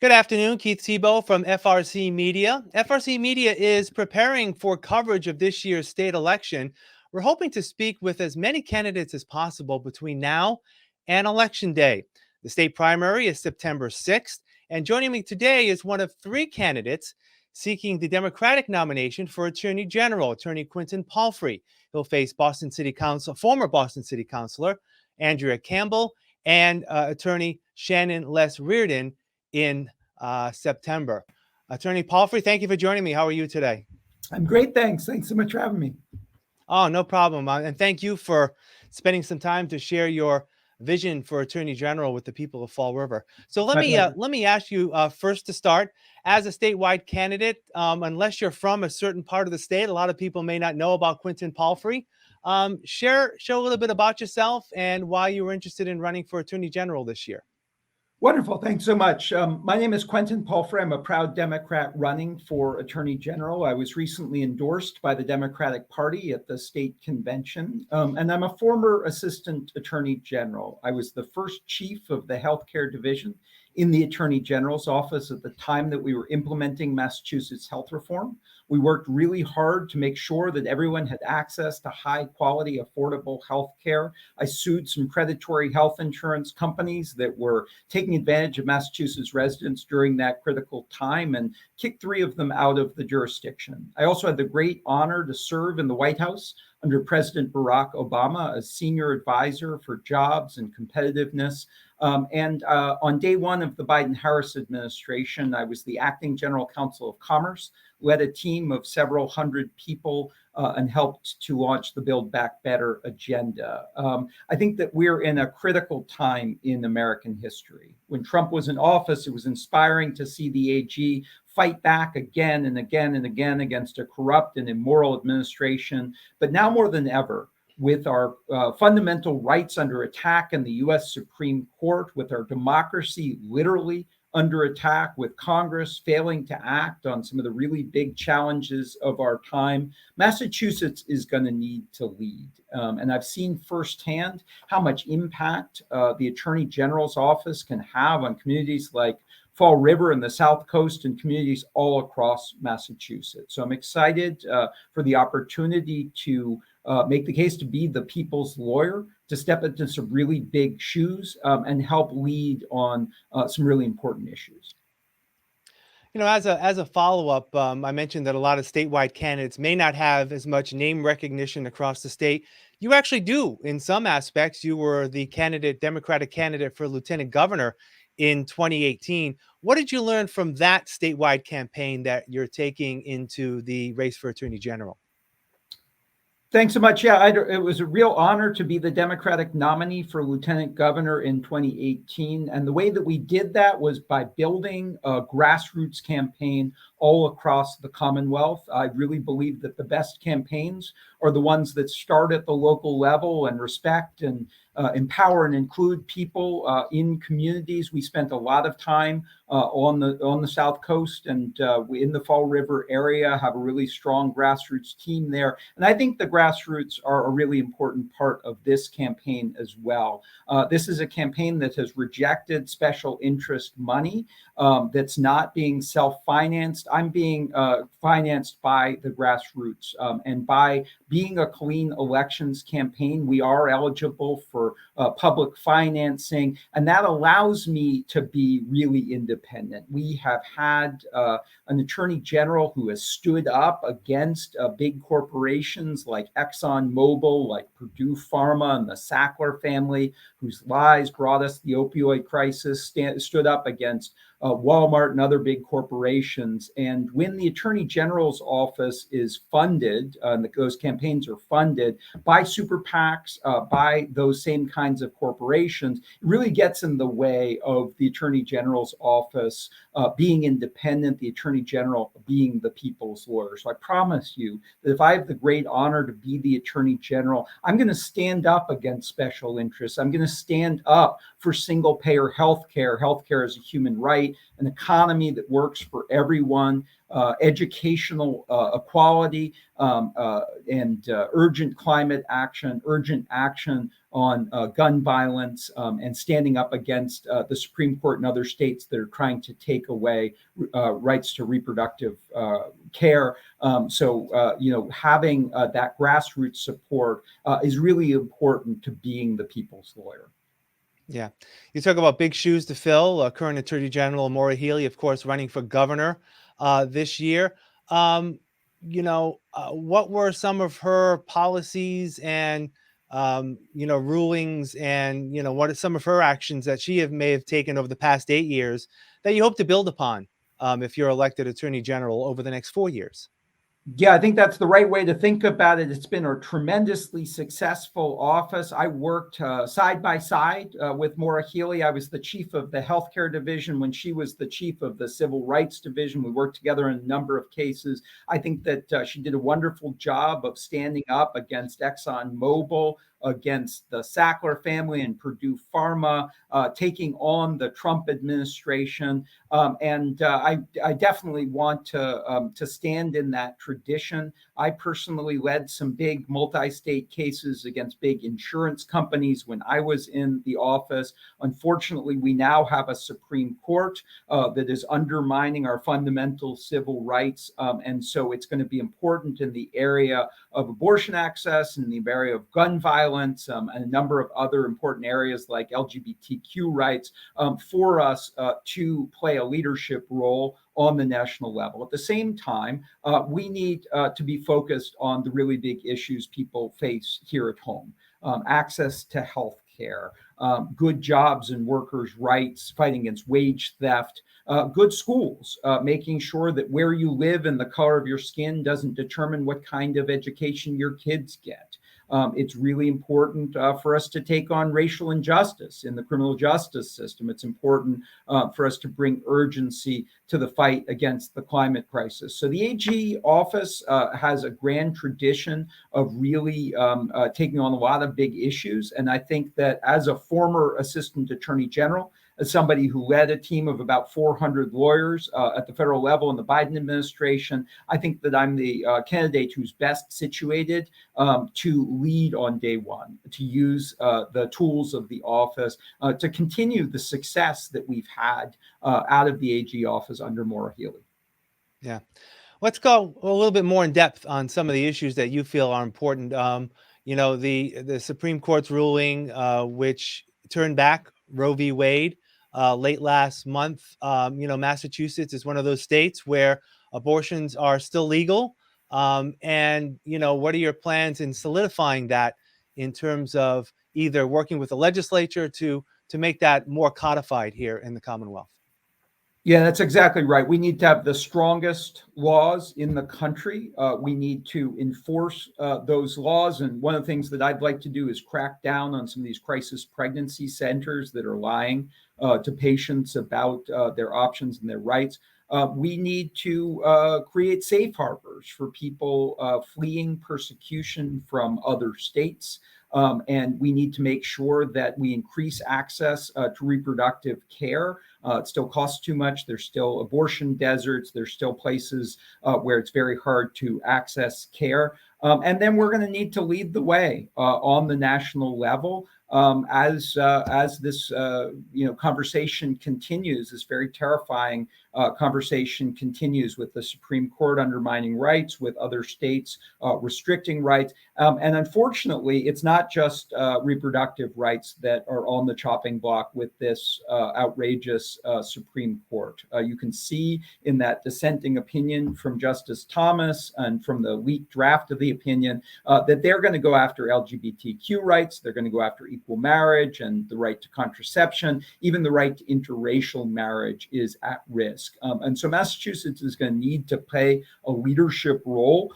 Good afternoon, Keith Tebow from FRC Media. FRC Media is preparing for coverage of this year's state election. We're hoping to speak with as many candidates as possible between now and Election Day. The state primary is September 6th, and joining me today is one of three candidates seeking the Democratic nomination for Attorney General, Attorney Quentin Palfrey. He'll face former Boston City Councilor Andrea Campbell and Attorney Shannon Liss-Riordan in September. Attorney Palfrey, thank you for joining me. How are you today? I'm great, thanks. Thanks so much for having me. Oh, no problem. And thank you for spending some time to share your vision for Attorney General with the people of Fall River. So let me ask you first to start, as a statewide candidate, unless you're from a certain part of the state, a lot of people may not know about Quentin Palfrey. Show a little bit about yourself and why you were interested in running for Attorney General this year. Wonderful. Thanks so much. My name is Quentin Palfrey. I'm a proud Democrat running for Attorney General. I was recently endorsed by the Democratic Party at the state convention, and I'm a former Assistant Attorney General. I was the first chief of the healthcare division in the Attorney General's office at the time that we were implementing Massachusetts health reform. We worked really hard to make sure that everyone had access to high quality, affordable health care. I sued some predatory health insurance companies that were taking advantage of Massachusetts residents during that critical time and kicked three of them out of the jurisdiction. I also had the great honor to serve in the White House under President Barack Obama as senior advisor for jobs and competitiveness. On day one of the Biden-Harris administration, I was the acting general counsel of commerce, led a team of several hundred people, and helped to launch the Build Back Better agenda. I think that we're in a critical time in American history. When Trump was in office, it was inspiring to see the AG fight back again and again and again against a corrupt and immoral administration. But now more than ever, with our fundamental rights under attack in the US Supreme Court, with our democracy literally under attack, with Congress failing to act on some of the really big challenges of our time, Massachusetts is going to need to lead. And I've seen firsthand how much impact the Attorney General's office can have on communities like Fall River and the South Coast and communities all across Massachusetts. So I'm excited for the opportunity to make the case to be the people's lawyer, to step into some really big shoes and help lead on some really important issues. You know, as a follow-up, I mentioned that a lot of statewide candidates may not have as much name recognition across the state. You actually do in some aspects. You were the Democratic candidate for lieutenant governor in 2018. What did you learn from that statewide campaign that you're taking into the race for Attorney General? Thanks so much. Yeah, it was a real honor to be the Democratic nominee for lieutenant governor in 2018. And the way that we did that was by building a grassroots campaign all across the Commonwealth. I really believe that the best campaigns are the ones that start at the local level and respect and empower and include people in communities. We spent a lot of time on the South Coast and we in the Fall River area have a really strong grassroots team there. And I think the grassroots are a really important part of this campaign as well. This is a campaign that has rejected special interest money that's not being self-financed. I'm being financed by the grassroots. And by being a clean elections campaign, we are eligible for public financing, and that allows me to be really independent. We have had an attorney general who has stood up against big corporations like ExxonMobil, like Purdue Pharma and the Sackler family, whose lies brought us the opioid crisis, stood up against Walmart and other big corporations. And when the Attorney General's office is funded, and those campaigns are funded by super PACs, by those same kinds of corporations, it really gets in the way of the Attorney General's office being independent, the Attorney General being the people's lawyer. So I promise you that if I have the great honor to be the Attorney General, I'm going to stand up against special interests. I'm going to stand up for single payer healthcare. Healthcare is a human right. state, an economy that works for everyone, educational equality, and urgent climate action, urgent action on gun violence, and standing up against the Supreme Court and other states that are trying to take away rights to reproductive care. Having that grassroots support is really important to being the people's lawyer. Yeah. You talk about big shoes to fill. Current Attorney General Maura Healey, of course, running for governor this year. What were some of her policies and, rulings and, what are some of her actions that she may have taken over the past 8 years that you hope to build upon if you're elected Attorney General over the next 4 years? Yeah, I think that's the right way to think about it. It's been a tremendously successful office. I worked side by side with Maura Healey. I was the chief of the healthcare division when she was the chief of the civil rights division. We worked together in a number of cases. I think that she did a wonderful job of standing up against ExxonMobil, against the Sackler family and Purdue Pharma, taking on the Trump administration. I definitely want to stand in that tradition. I personally led some big multi-state cases against big insurance companies when I was in the office. Unfortunately, we now have a Supreme Court that is undermining our fundamental civil rights. And so it's going to be important in the area of abortion access, in the area of gun violence, and a number of other important areas like LGBTQ rights for us to play a leadership role on the national level. At the same time, we need to be focused on the really big issues people face here at home. Access to health care, good jobs and workers' rights, fighting against wage theft, good schools, making sure that where you live and the color of your skin doesn't determine what kind of education your kids get. It's really important for us to take on racial injustice in the criminal justice system. It's important for us to bring urgency to the fight against the climate crisis. So the AG office has a grand tradition of really taking on a lot of big issues. And I think that as a former assistant attorney general, as somebody who led a team of about 400 lawyers at the federal level in the Biden administration, I think that I'm the candidate who's best situated to lead on day one, to use the tools of the office to continue the success that we've had out of the AG office under Maura Healey. Yeah. Let's go a little bit more in depth on some of the issues that you feel are important. The Supreme Court's ruling, which turned back Roe v. Wade late last month. Massachusetts is one of those states where abortions are still legal. What are your plans in solidifying that in terms of either working with the legislature to make that more codified here in the Commonwealth? Yeah, that's exactly right. We need to have the strongest laws in the country. We need to enforce those laws. And one of the things that I'd like to do is crack down on some of these crisis pregnancy centers that are lying to patients about their options and their rights. We need to create safe harbors for people fleeing persecution from other states. And we need to make sure that we increase access to reproductive care. It still costs too much. There's still abortion deserts. There's still places where it's very hard to access care. And then we're going to need to lead the way on the national level as this conversation continues. This very terrifying conversation continues with the Supreme Court undermining rights, with other states restricting rights. And unfortunately, it's not just reproductive rights that are on the chopping block with this outrageous Supreme Court. You can see in that dissenting opinion from Justice Thomas and from the leaked draft of the opinion that they're going to go after LGBTQ rights. They're going to go after equal marriage and the right to contraception. Even the right to interracial marriage is at risk. And so Massachusetts is going to need to play a leadership role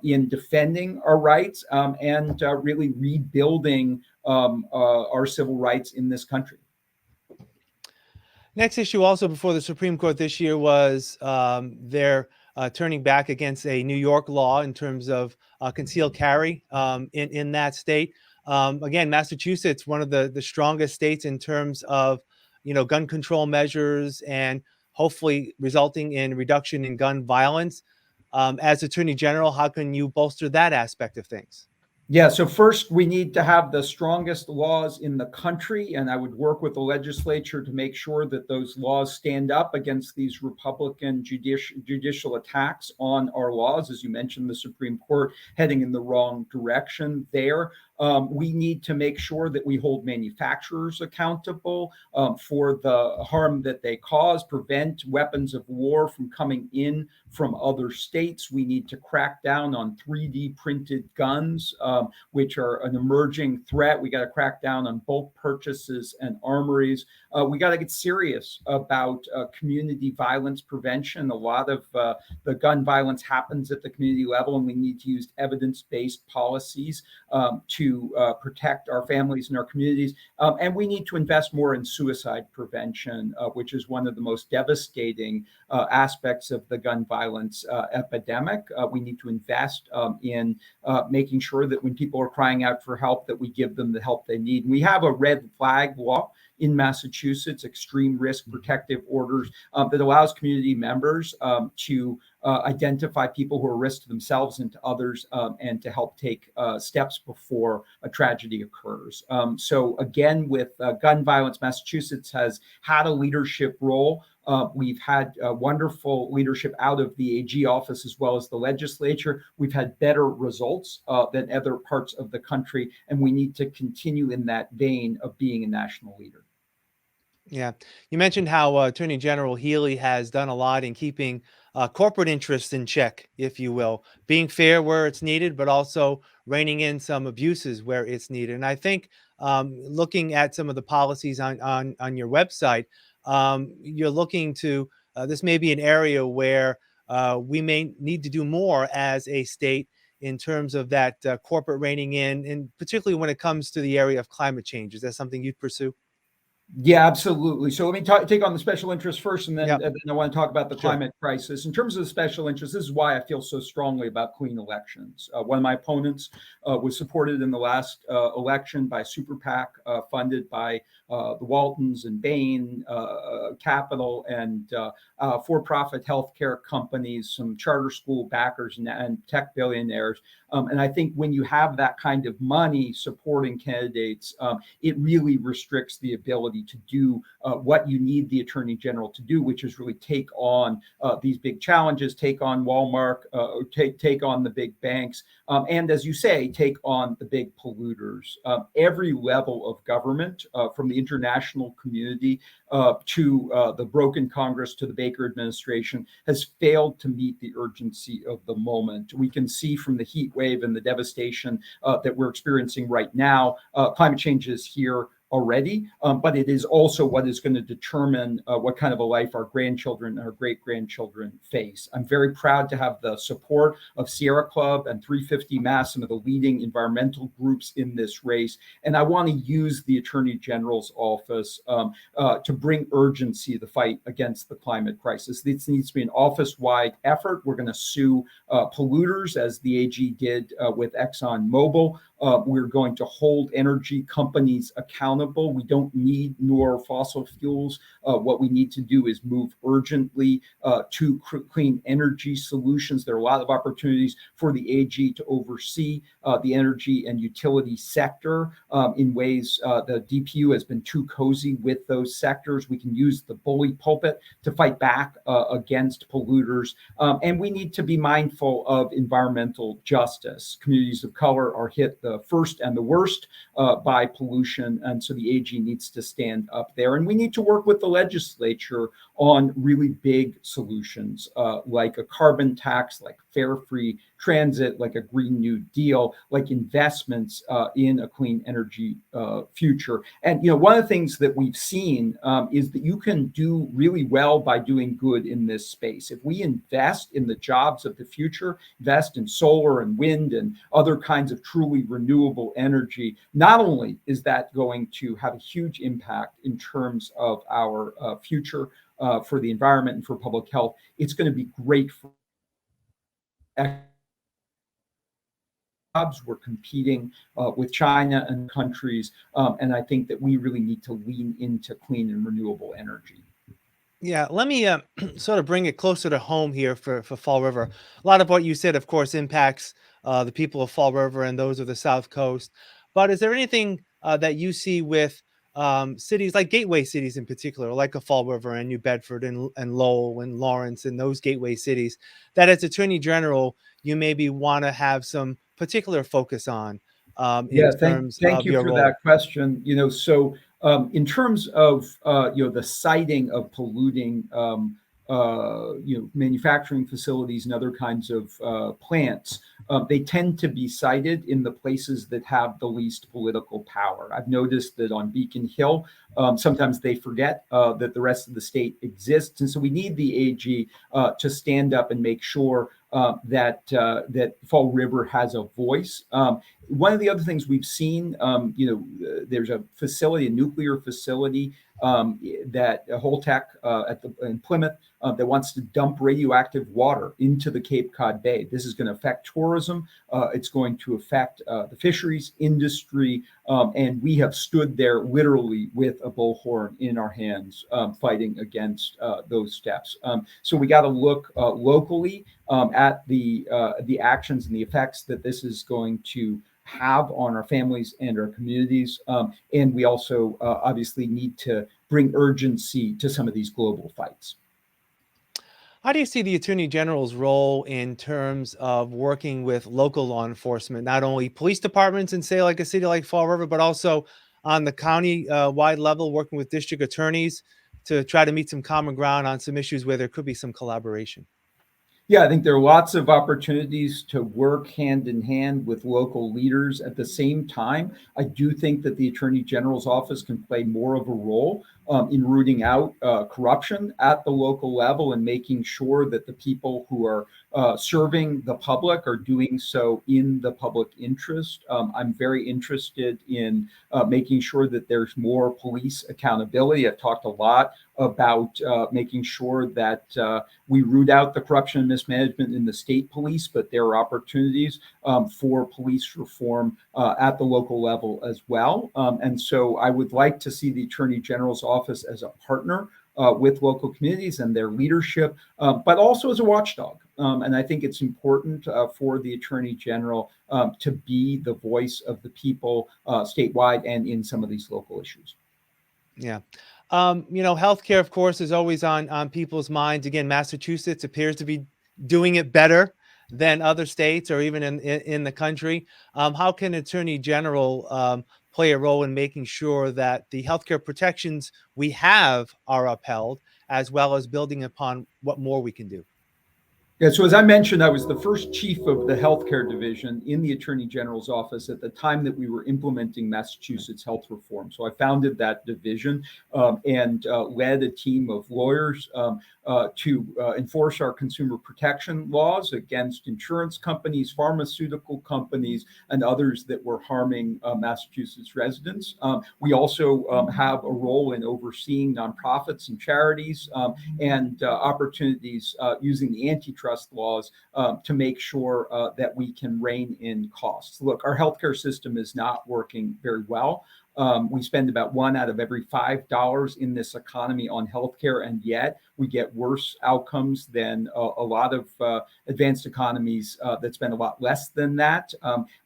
in defending our rights and really rebuilding our civil rights in this country. Next issue also before the Supreme Court this year was their turning back against a New York law in terms of concealed carry in that state. Again, Massachusetts, one of the strongest states in terms of, gun control measures and hopefully resulting in reduction in gun violence. As Attorney General, how can you bolster that aspect of things? Yeah, so first we need to have the strongest laws in the country, and I would work with the legislature to make sure that those laws stand up against these Republican judicial attacks on our laws. As you mentioned, the Supreme Court heading in the wrong direction there. We need to make sure that we hold manufacturers accountable for the harm that they cause, prevent weapons of war from coming in from other states. We need to crack down on 3D printed guns, which are an emerging threat. We got to crack down on bulk purchases and armories. We got to get serious about community violence prevention. A lot of the gun violence happens at the community level, and we need to use evidence-based policies to protect our families and our communities. And we need to invest more in suicide prevention, which is one of the most devastating aspects of the gun violence epidemic. We need to invest in making sure that when people are crying out for help, that we give them the help they need. And we have a red flag law in Massachusetts, extreme risk protective orders that allows community members to identify people who are a risk to themselves and to others, and to help take steps before a tragedy occurs. So again, with gun violence, Massachusetts has had a leadership role. We've had wonderful leadership out of the AG office as well as the legislature. We've had better results than other parts of the country, and we need to continue in that vein of being a national leader. Yeah. You mentioned how Attorney General Healy has done a lot in keeping corporate interests in check, if you will, being fair where it's needed, but also reining in some abuses where it's needed. And I think looking at some of the policies on your website, you're looking to this may be an area where we may need to do more as a state in terms of that corporate reining in, and particularly when it comes to the area of climate change. Is that something you'd pursue? Yeah, absolutely. So let me take on the special interest first, and then, Yep. and then I want to talk about the Sure. climate crisis. In terms of the special interest, this is why I feel so strongly about clean elections. One of my opponents was supported in the last election by super PAC funded by the Waltons and Bain Capital and for-profit healthcare companies, some charter school backers and tech billionaires. And I think when you have that kind of money supporting candidates, it really restricts the ability to do what you need the Attorney General to do, which is really take on these big challenges, take on Walmart, take on the big banks, and as you say, take on the big polluters. Every level of government, from the international community to the broken Congress to the Baker administration, has failed to meet the urgency of the moment. We can see from the heat wave and the devastation that we're experiencing right now, climate change is here already, but it is also what is going to determine what kind of a life our grandchildren and our great-grandchildren face. I'm very proud to have the support of Sierra Club and 350 Mass, some of the leading environmental groups in this race, and I want to use the Attorney General's office to bring urgency to the fight against the climate crisis. This needs to be an office-wide effort. We're going to sue polluters, as the AG did with ExxonMobil. We're going to hold energy companies accountable. We don't need more fossil fuels. What we need to do is move urgently to clean energy solutions. There are a lot of opportunities for the AG to oversee the energy and utility sector in ways the DPU has been too cozy with those sectors. We can use the bully pulpit to fight back against polluters. And we need to be mindful of environmental justice. Communities of color are hit the first and the worst by pollution. And so the AG needs to stand up there. And we need to work with the legislature on really big solutions like a carbon tax, like fare free transit, like a Green New Deal, like investments in a clean energy future. And, you know, one of the things that we've seen is that you can do really well by doing good in this space. If we invest in the jobs of the future, invest in solar and wind and other kinds of truly renewable energy, not only is that going to have a huge impact in terms of our future for the environment and for public health, it's going to be great for jobs. We're competing with China and countries, and I think that we really need to lean into clean and renewable energy. Yeah, let me sort of bring it closer to home here for Fall River. A lot of what you said, of course, impacts the people of Fall River and those of the South Coast. But is there anything that you see with cities like gateway cities in particular, like a Fall River and New Bedford and Lowell and Lawrence and those gateway cities, that as Attorney General you maybe want to have some particular focus on in Yeah, terms thank of you your for that role? question. In terms of the siting of polluting manufacturing facilities and other kinds of plants, they tend to be sited in the places that have the least political power. I've noticed that on Beacon Hill, sometimes they forget that the rest of the state exists, and so we need the AG to stand up and make sure that Fall River has a voice. One of the other things we've seen, there's a facility, a nuclear facility that Holtec in Plymouth that wants to dump radioactive water into the Cape Cod Bay. This is going to affect tourism. It's going to affect the fisheries industry, and we have stood there literally with a bullhorn in our hands, fighting against those steps. So we got to look locally at the actions and the effects that this is going to have on our families and our communities. And we also obviously need to bring urgency to some of these global fights. How do you see the Attorney General's role in terms of working with local law enforcement, not only police departments in, say, like a city like Fall River, but also on the county wide level, working with district attorneys to try to meet some common ground on some issues where there could be some collaboration? Yeah, I think there are lots of opportunities to work hand in hand with local leaders. At the same time, I do think that the Attorney General's office can play more of a role in rooting out corruption at the local level and making sure that the people who are serving the public are doing so in the public interest. I'm very interested in making sure that there's more police accountability. I've talked a lot about making sure that we root out the corruption and mismanagement in the state police, but there are opportunities for police reform at the local level as well. And so I would like to see the Attorney General's office as a partner with local communities and their leadership, but also as a watchdog. And I think it's important for the Attorney General to be the voice of the people statewide and in some of these local issues. Yeah. Healthcare, of course, is always on people's minds. Again, Massachusetts appears to be doing it better than other states or even in the country. How can Attorney General play a role in making sure that the healthcare protections we have are upheld, as well as building upon what more we can do? Yeah, so as I mentioned, I was the first chief of the healthcare division in the Attorney General's office at the time that we were implementing Massachusetts health reform. So I founded that division and led a team of lawyers to enforce our consumer protection laws against insurance companies, pharmaceutical companies, and others that were harming Massachusetts residents. We also have a role in overseeing nonprofits and charities and opportunities using the antitrust laws to make sure that we can rein in costs. Look, our healthcare system is not working very well. We spend about one out of every $5 in this economy on healthcare, and yet we get worse outcomes than a lot of advanced economies that spend a lot less than that.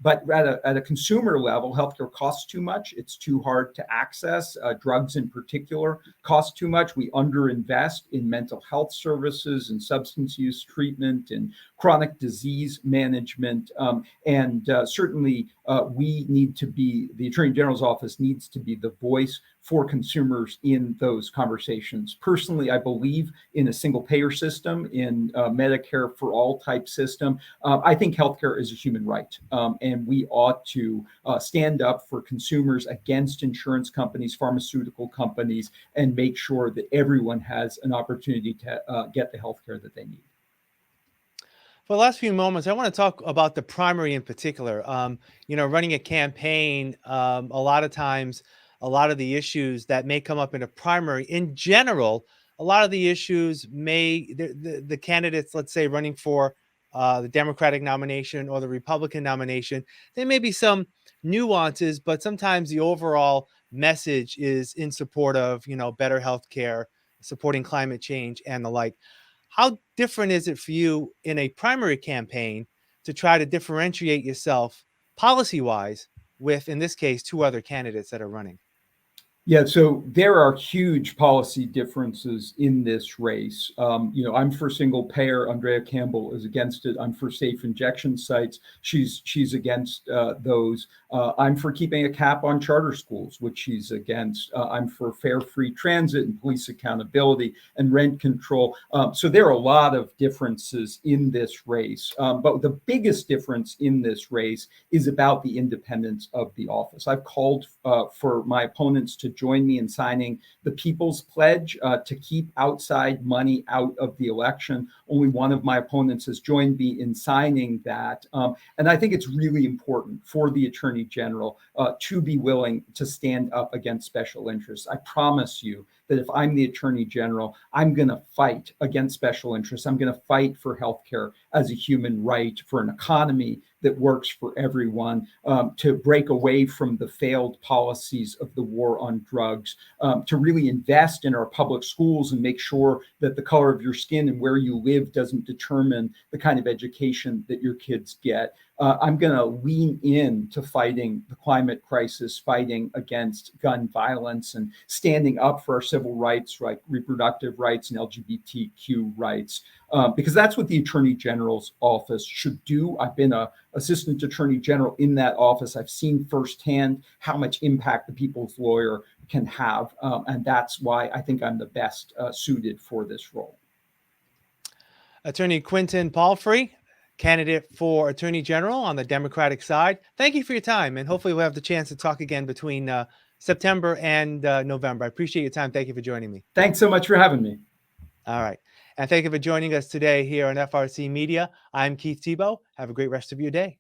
But at a consumer level, healthcare costs too much. It's too hard to access. Drugs, in particular, cost too much. We underinvest in mental health services and substance use treatment and chronic disease management. And certainly, we need to be, the Attorney General's office needs to be the voice for consumers in those conversations. Personally, I believe in a single payer system, in Medicare for all type system. I think healthcare is a human right, and we ought to stand up for consumers against insurance companies, pharmaceutical companies, and make sure that everyone has an opportunity to get the healthcare that they need. For the last few moments, I want to talk about the primary in particular. Running a campaign, a lot of times, a lot of the issues that may come up in a primary, in general, a lot of the issues the candidates, let's say, running for the Democratic nomination or the Republican nomination, there may be some nuances, but sometimes the overall message is in support of, better health care, supporting climate change, and the like. How different is it for you in a primary campaign to try to differentiate yourself policy wise with, in this case, two other candidates that are running? Yeah, so there are huge policy differences in this race. I'm for single payer. Andrea Campbell is against it. I'm for safe injection sites. She's against those. I'm for keeping a cap on charter schools, which she's against. I'm for fair, free transit and police accountability and rent control. So there are a lot of differences in this race. But the biggest difference in this race is about the independence of the office. I've called for my opponents to join me in signing the People's Pledge to keep outside money out of the election. Only one of my opponents has joined me in signing that. And I think it's really important for the Attorney General to be willing to stand up against special interests. I promise you that if I'm the Attorney General, I'm going to fight against special interests. I'm going to fight for healthcare as a human right, for an economy that works for everyone, to break away from the failed policies of the war on drugs, to really invest in our public schools and make sure that the color of your skin and where you live doesn't determine the kind of education that your kids get. I'm going to lean in to fighting the climate crisis, fighting against gun violence, and standing up for our civil rights, like reproductive rights and LGBTQ rights, because that's what the Attorney General's office should do. I've been an assistant attorney general in that office. I've seen firsthand how much impact the people's lawyer can have, and that's why I think I'm the best suited for this role. Attorney Quentin Palfrey, candidate for Attorney General on the Democratic side. Thank you for your time, and hopefully we'll have the chance to talk again between September and November. I appreciate your time. Thank you for joining me. Thanks so much for having me. All right. And thank you for joining us today here on FRC Media. I'm Keith Tebow. Have a great rest of your day.